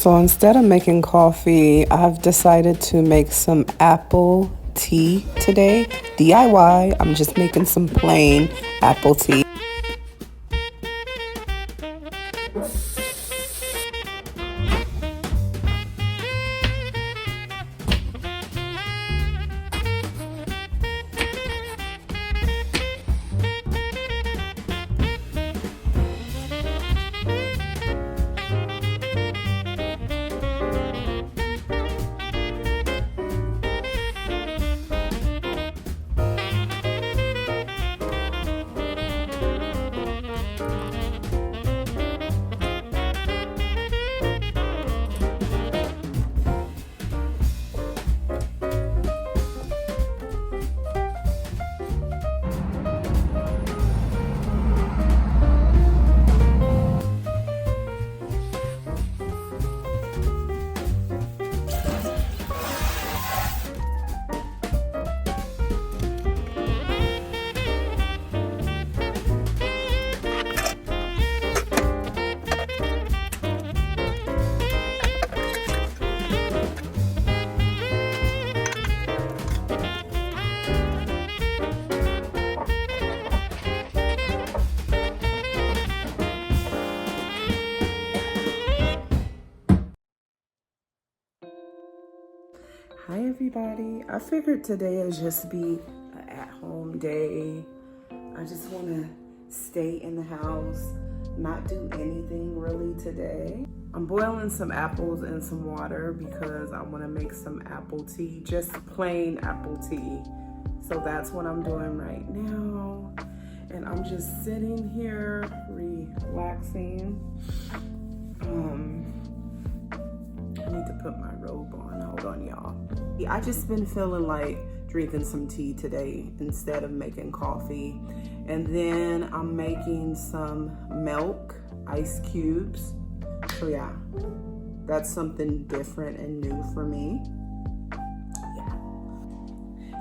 So instead of making coffee, I've decided to make some apple tea today. DIY, I'm just making some plain apple tea. Hi everybody. I figured today would just be an at-home day. I just want to stay in the house, not do anything really today. I'm boiling some apples in some water because I want to make some apple tea, just plain apple tea. So that's what I'm doing right now. And I'm just sitting here relaxing. I need to put my robe on. Hold on, y'all. I just been feeling like drinking some tea today instead of making coffee. And then I'm making some milk, ice cubes. So yeah, that's something different and new for me.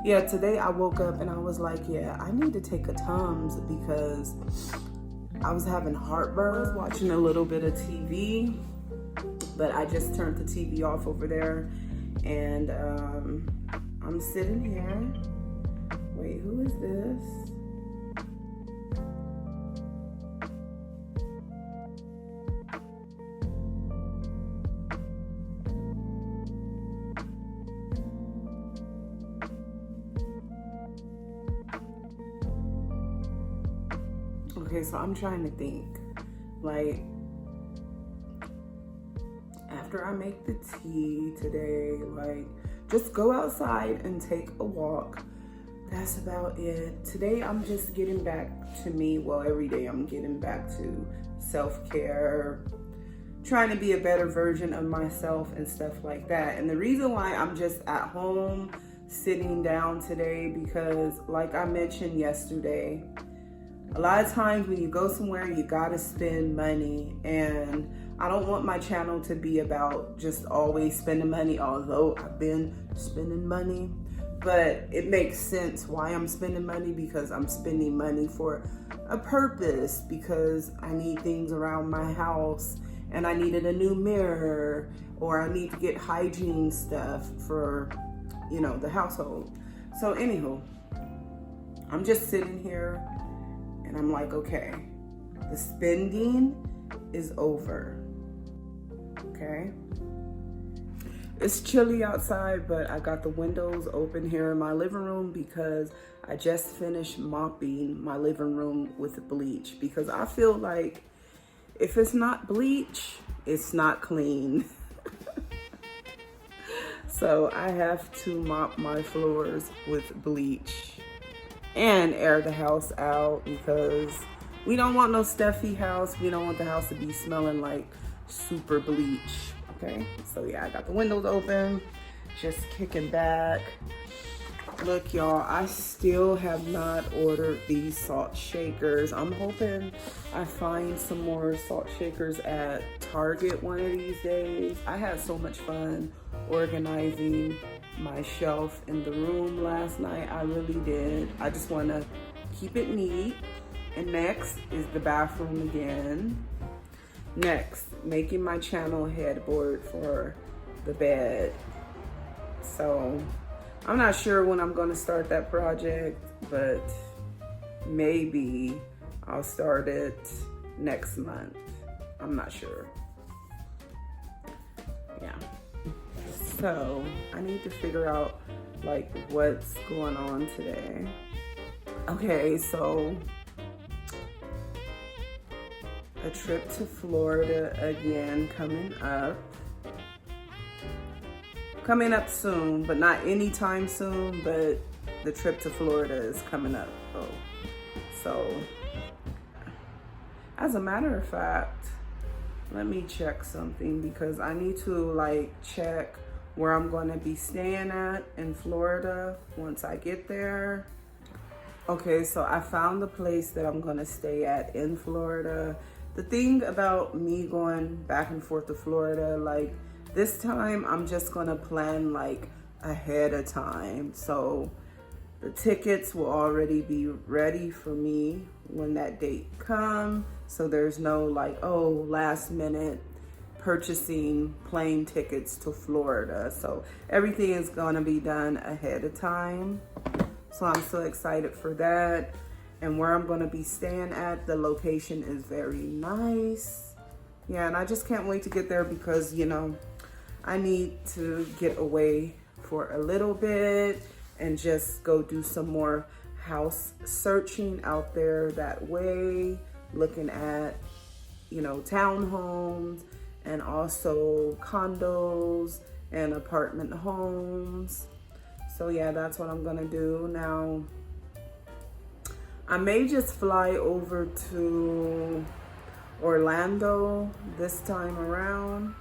Yeah, today I woke up and I was like, yeah, I need to take a Tums because I was having heartburn. I was watching a little bit of TV, but I just turned the TV off over there, and I'm sitting here. Wait, who is this? Okay, so I'm trying to think, like, after I make the tea today, like, just go outside and take a walk. That's about it. Today I'm just getting back to me. Well, every day I'm getting back to self-care, trying to be a better version of myself and stuff like that. And the reason why I'm just at home sitting down today, because like I mentioned yesterday, a lot of times when you go somewhere, you gotta spend money, and I don't want my channel to be about just always spending money, although I've been spending money, but it makes sense why I'm spending money, because I'm spending money for a purpose, because I need things around my house, and I needed a new mirror, or I need to get hygiene stuff for, you know, the household. So anywho, I'm just sitting here and I'm like, okay, the spending is over, okay? It's chilly outside, but I got the windows open here in my living room because I just finished mopping my living room with bleach, because I feel like if it's not bleach, it's not clean. So I have to mop my floors with bleach and air the house out, because we don't want no stuffy house. We don't want the house to be smelling like super bleach, okay? So yeah, I got the windows open, just kicking back. Look, y'all, I still have not ordered these salt shakers. I'm hoping I find some more salt shakers at Target one of these days. I had so much fun organizing my shelf in the room last night. I really did. I just want to keep it neat. And next is the bathroom again. Next, making my channel headboard for the bed. So I'm not sure when I'm going to start that project, but maybe I'll start it next month. I'm not sure. Yeah. So I need to figure out like what's going on today. Okay, so a trip to Florida again coming up. Coming up soon, but not anytime soon, but the trip to Florida is coming up. So as a matter of fact, let me check something because I need to like check where I'm going to be staying at in Florida once I get there. Okay, so I found the place that I'm going to stay at in Florida. The thing about me going back and forth to Florida, like this time I'm just going to plan like ahead of time. So the tickets will already be ready for me when that date comes. So there's no like, oh, last minute purchasing plane tickets to Florida. So everything is gonna be done ahead of time. So I'm so excited for that. And where I'm gonna be staying at, the location is very nice. Yeah, and I just can't wait to get there because, you know, I need to get away for a little bit and just go do some more house searching out there that way, looking at, you know, townhomes and also condos and apartment homes. So yeah, that's what I'm gonna do. Now, I may just fly over to Orlando this time around.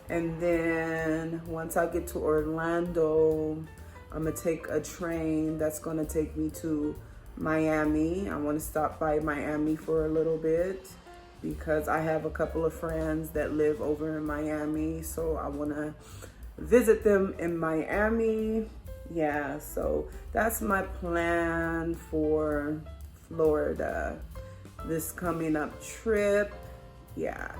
And then once I get to Orlando, I'm gonna take a train that's gonna take me to Miami. I wanna stop by Miami for a little bit because I have a couple of friends that live over in Miami. So I wanna visit them in Miami. Yeah, so that's my plan for Florida. This coming up trip, yeah.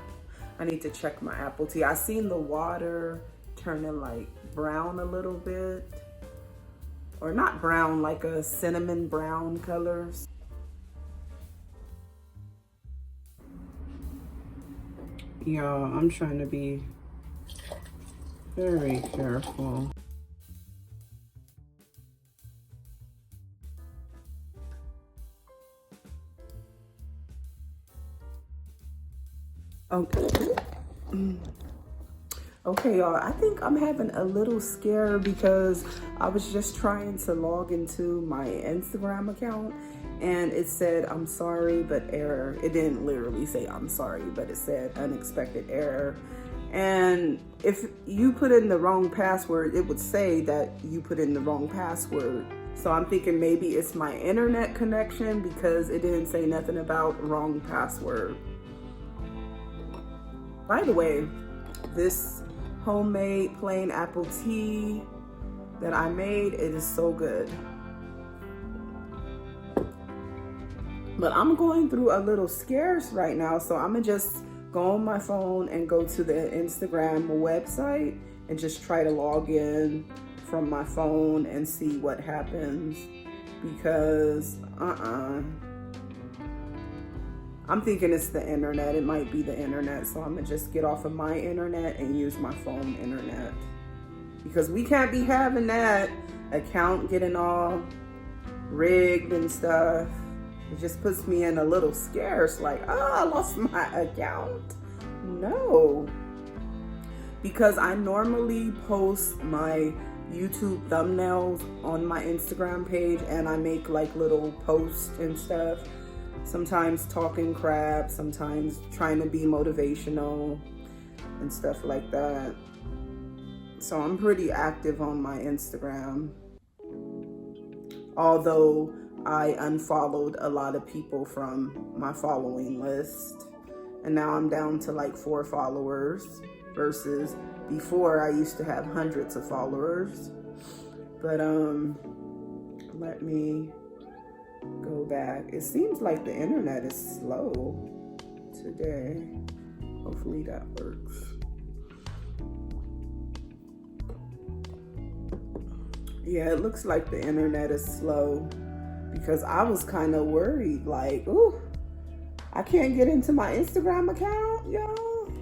I need to check my Apple tea. I seen the water turning like brown a little bit. Or not brown, like a cinnamon brown color. Y'all, I'm trying to be very careful. Okay. Okay, y'all, I think I'm having a little scare because I was just trying to log into my Instagram account and it said, I'm sorry, but error. It didn't literally say I'm sorry, but it said unexpected error. And if you put in the wrong password, it would say that you put in the wrong password. So I'm thinking maybe it's my internet connection because it didn't say nothing about wrong password. By the way, this homemade plain apple tea that I made, it is so good. But I'm going through a little scarce right now, so I'm gonna just go on my phone and go to the Instagram website and just try to log in from my phone and see what happens because I'm thinking it's the internet. It might be the internet. So I'm gonna just get off of my internet and use my phone internet. Because we can't be having that account getting all rigged and stuff. It just puts me in a little scarce, like, oh, I lost my account. No. Because I normally post my YouTube thumbnails on my Instagram page and I make like little posts and stuff. Sometimes talking crap, sometimes trying to be motivational and stuff like that. So I'm pretty active on my Instagram. Although I unfollowed a lot of people from my following list. And now I'm down to like 4 followers versus before I used to have hundreds of followers. But let me go back. It seems like the internet is slow today. Hopefully that works. Yeah, it looks like the internet is slow because I was kind of worried, like, ooh, I can't get into my Instagram account, y'all.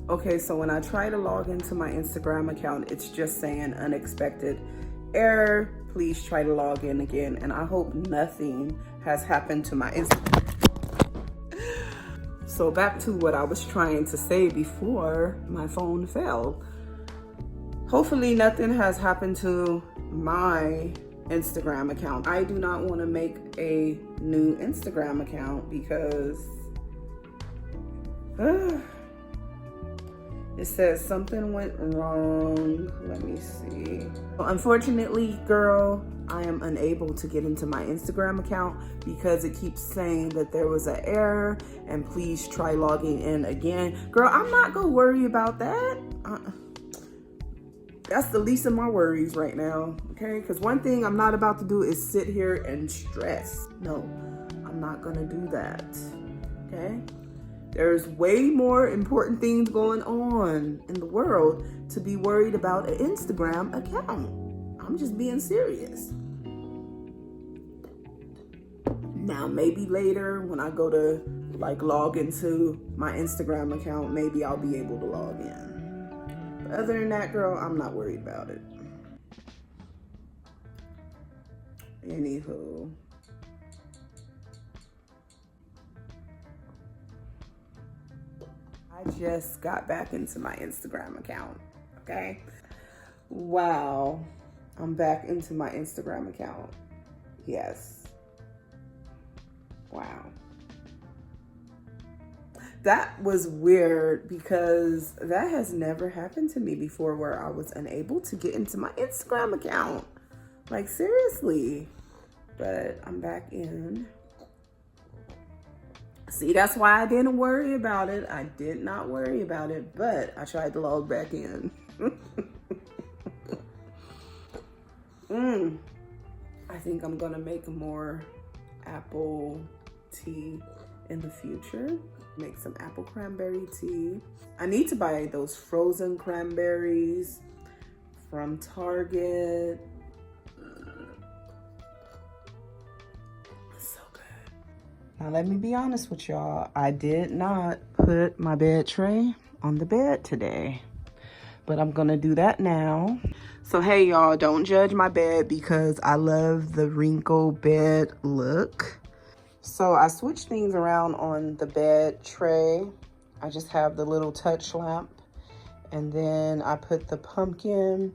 Okay, so when I try to log into my Instagram account, it's just saying unexpected error. Please try to log in again. And I hope nothing has happened to my Instagram. So back to what I was trying to say before my phone fell. Hopefully nothing has happened to my Instagram account. I do not want to make a new Instagram account because it says something went wrong. Let me see. Unfortunately, girl, I am unable to get into my Instagram account because it keeps saying that there was an error and please try logging in again. Girl, I'm not gonna worry about that. That's the least of my worries right now, okay? Because one thing I'm not about to do is sit here and stress. No, I'm not gonna do that, okay? There's way more important things going on in the world to be worried about an Instagram account. I'm just being serious. Now, maybe later when I go to like log into my Instagram account, maybe I'll be able to log in. But other than that, girl, I'm not worried about it. Anywho. I just got back into my Instagram account, okay? Wow, I'm back into my Instagram account. Yes. Wow. That was weird because that has never happened to me before where I was unable to get into my Instagram account. Like, seriously. But I'm back in. See, that's why I didn't worry about it. I did not worry about it, but I tried to log back in. I think I'm gonna make more apple tea in the future. Make some apple cranberry tea. I need to buy those frozen cranberries from Target. So good. Now let me be honest with y'all. I did not put my bed tray on the bed today, but I'm gonna do that now. So hey y'all, don't judge my bed because I love the wrinkle bed look. So I switched things around on the bed tray. I just have the little touch lamp, and then I put the pumpkin